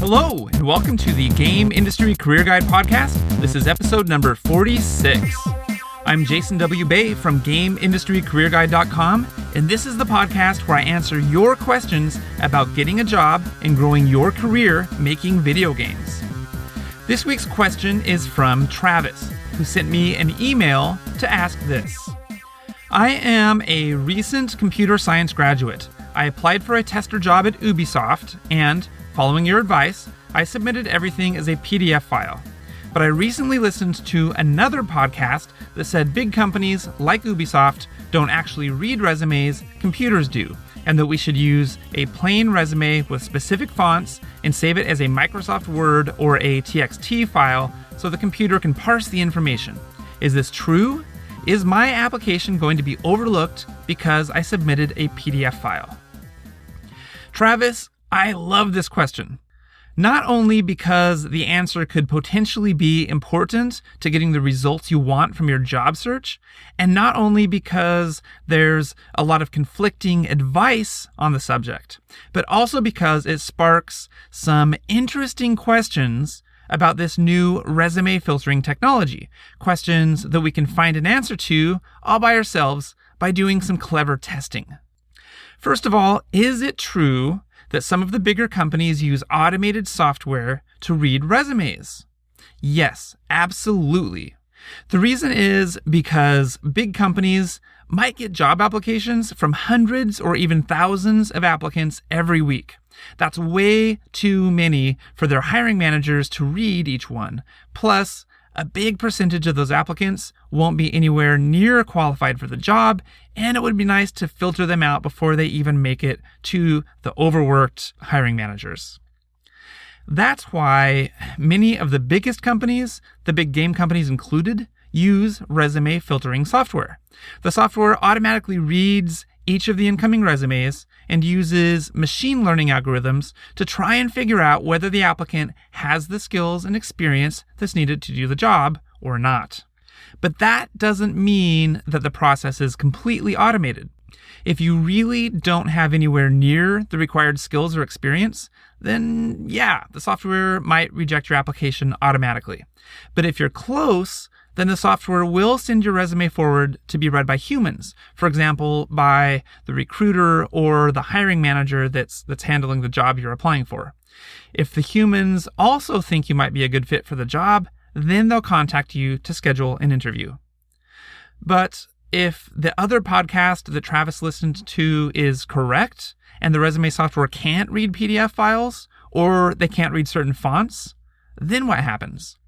Hello, and welcome to the Game Industry Career Guide podcast. This is episode number 46. I'm Jason W. Bay from GameIndustryCareerGuide.com, and this is the podcast where I answer your questions about getting a job and growing your career making video games. This week's question is from Travis, who sent me an email to ask this. I am a recent computer science graduate. I applied for a tester job at Ubisoft, and following your advice, I submitted everything as a PDF file. But I recently listened to another podcast that said big companies like Ubisoft don't actually read resumes, computers do, and that we should use a plain resume with specific fonts and save it as a Microsoft Word or a TXT file so the computer can parse the information. Is this true? Is my application going to be overlooked because I submitted a PDF file? Travis, I love this question. Not only because the answer could potentially be important to getting the results you want from your job search, and not only because there's a lot of conflicting advice on the subject, but also because it sparks some interesting questions about this new resume filtering technology. Questions that we can find an answer to all by ourselves by doing some clever testing. First of all, is it true that some of the bigger companies use automated software to read resumes? Yes, absolutely. The reason is because big companies might get job applications from hundreds or even thousands of applicants every week. That's way too many for their hiring managers to read each one. Plus, a big percentage of those applicants won't be anywhere near qualified for the job, and it would be nice to filter them out before they even make it to the overworked hiring managers. That's why many of the biggest companies, the big game companies included, use resume filtering software. The software automatically reads each of the incoming resumes and uses machine learning algorithms to try and figure out whether the applicant has the skills and experience that's needed to do the job or not. But that doesn't mean that the process is completely automated. If you really don't have anywhere near the required skills or experience, then yeah, the software might reject your application automatically. But if you're close, then the software will send your resume forward to be read by humans. For example, by the recruiter or the hiring manager that's handling the job you're applying for. If the humans also think you might be a good fit for the job, then they'll contact you to schedule an interview. But if the other podcast that Travis listened to is correct, and the resume software can't read PDF files, or they can't read certain fonts, then what happens?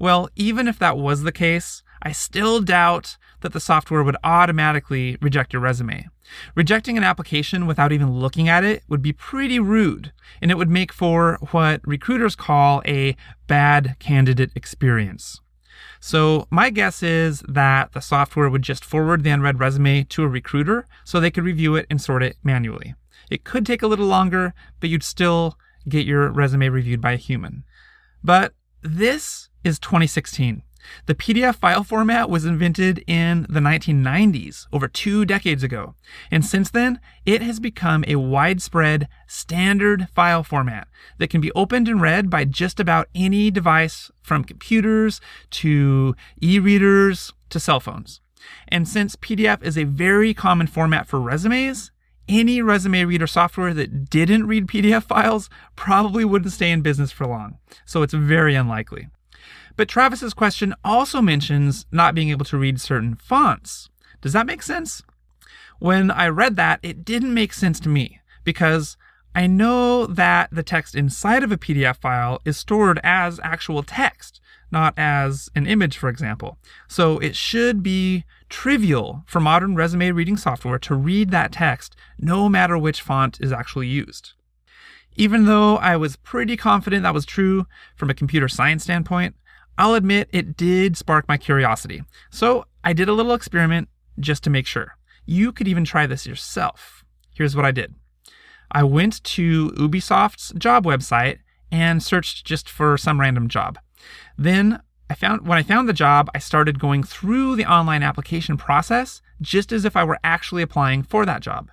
Well, even if that was the case, I still doubt that the software would automatically reject your resume. Rejecting an application without even looking at it would be pretty rude, and it would make for what recruiters call a bad candidate experience. So my guess is that the software would just forward the unread resume to a recruiter so they could review it and sort it manually. It could take a little longer, but you'd still get your resume reviewed by a human. But this is 2016. The PDF file format was invented in the 1990s, over 2 decades ago. And since then, it has become a widespread standard file format that can be opened and read by just about any device, from computers to e-readers to cell phones. And since PDF is a very common format for resumes, any resume reader software that didn't read PDF files probably wouldn't stay in business for long. So it's very unlikely. But Travis's question also mentions not being able to read certain fonts. Does that make sense? When I read that, it didn't make sense to me because I know that the text inside of a PDF file is stored as actual text, not as an image, for example. So it should be trivial for modern resume reading software to read that text, no matter which font is actually used. Even though I was pretty confident that was true from a computer science standpoint, I'll admit it did spark my curiosity. So I did a little experiment just to make sure. You could even try this yourself. Here's what I did. I went to Ubisoft's job website and searched just for some random job. Then when I found the job, I started going through the online application process just as if I were actually applying for that job.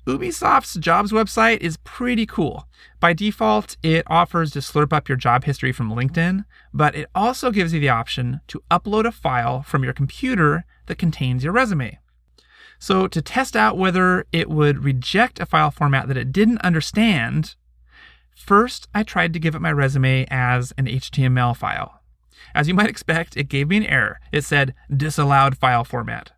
Ubisoft's jobs website is pretty cool. By default, it offers to slurp up your job history from LinkedIn, but it also gives you the option to upload a file from your computer that contains your resume. So to test out whether it would reject a file format that it didn't understand, first I tried to give it my resume as an HTML file. As you might expect, it gave me an error. It said disallowed file format.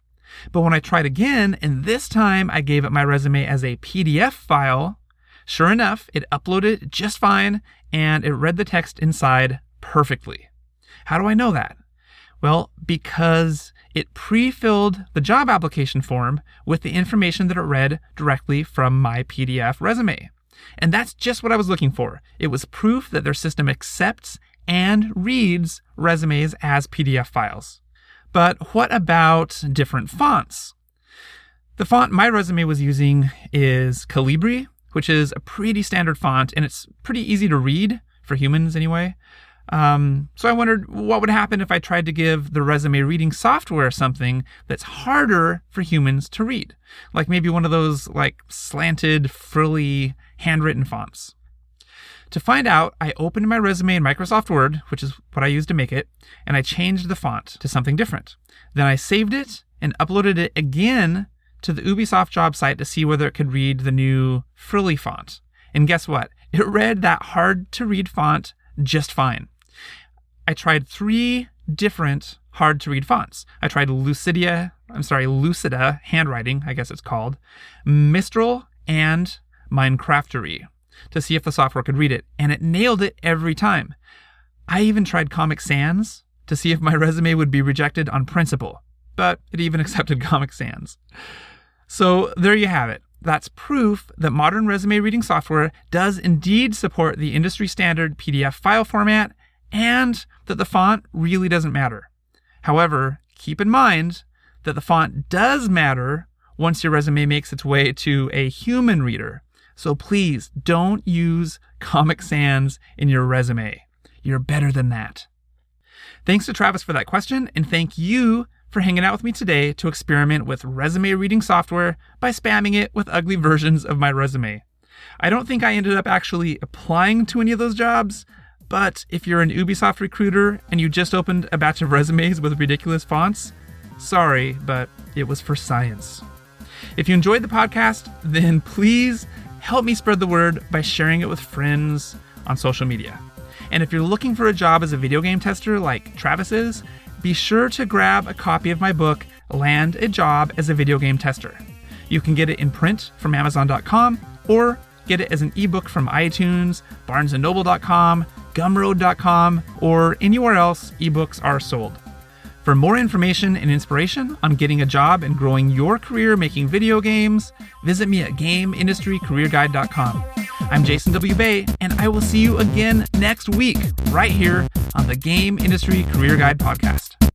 But when I tried again, and this time I gave it my resume as a PDF file, sure enough, it uploaded just fine and it read the text inside perfectly. How do I know that? Well, because it pre-filled the job application form with the information that it read directly from my PDF resume. And that's just what I was looking for. It was proof that their system accepts and reads resumes as PDF files. But what about different fonts? The font my resume was using is Calibri, which is a pretty standard font, and it's pretty easy to read, for humans anyway. So I wondered what would happen if I tried to give the resume reading software something that's harder for humans to read, like maybe one of those slanted, frilly, handwritten fonts. To find out, I opened my resume in Microsoft Word, which is what I used to make it, and I changed the font to something different. Then I saved it and uploaded it again to the Ubisoft job site to see whether it could read the new frilly font. And guess what? It read that hard-to-read font just fine. I tried 3 different hard-to-read fonts. I tried Lucida handwriting, I guess it's called, Mistral, and Minecraftery to see if the software could read it, and it nailed it every time. I even tried Comic Sans to see if my resume would be rejected on principle, but it even accepted Comic Sans. So there you have it. That's proof that modern resume reading software does indeed support the industry standard PDF file format and that the font really doesn't matter. However, keep in mind that the font does matter once your resume makes its way to a human reader. So please don't use Comic Sans in your resume. You're better than that. Thanks to Travis for that question, and thank you for hanging out with me today to experiment with resume reading software by spamming it with ugly versions of my resume. I don't think I ended up actually applying to any of those jobs, but if you're an Ubisoft recruiter and you just opened a batch of resumes with ridiculous fonts, sorry, but it was for science. If you enjoyed the podcast, then please help me spread the word by sharing it with friends on social media. And if you're looking for a job as a video game tester like Travis is, be sure to grab a copy of my book, Land a Job as a Video Game Tester. You can get it in print from Amazon.com or get it as an ebook from iTunes, BarnesandNoble.com, Gumroad.com, or anywhere else ebooks are sold. For more information and inspiration on getting a job and growing your career making video games, visit me at GameIndustryCareerGuide.com. I'm Jason W. Bay, and I will see you again next week, right here on the Game Industry Career Guide podcast.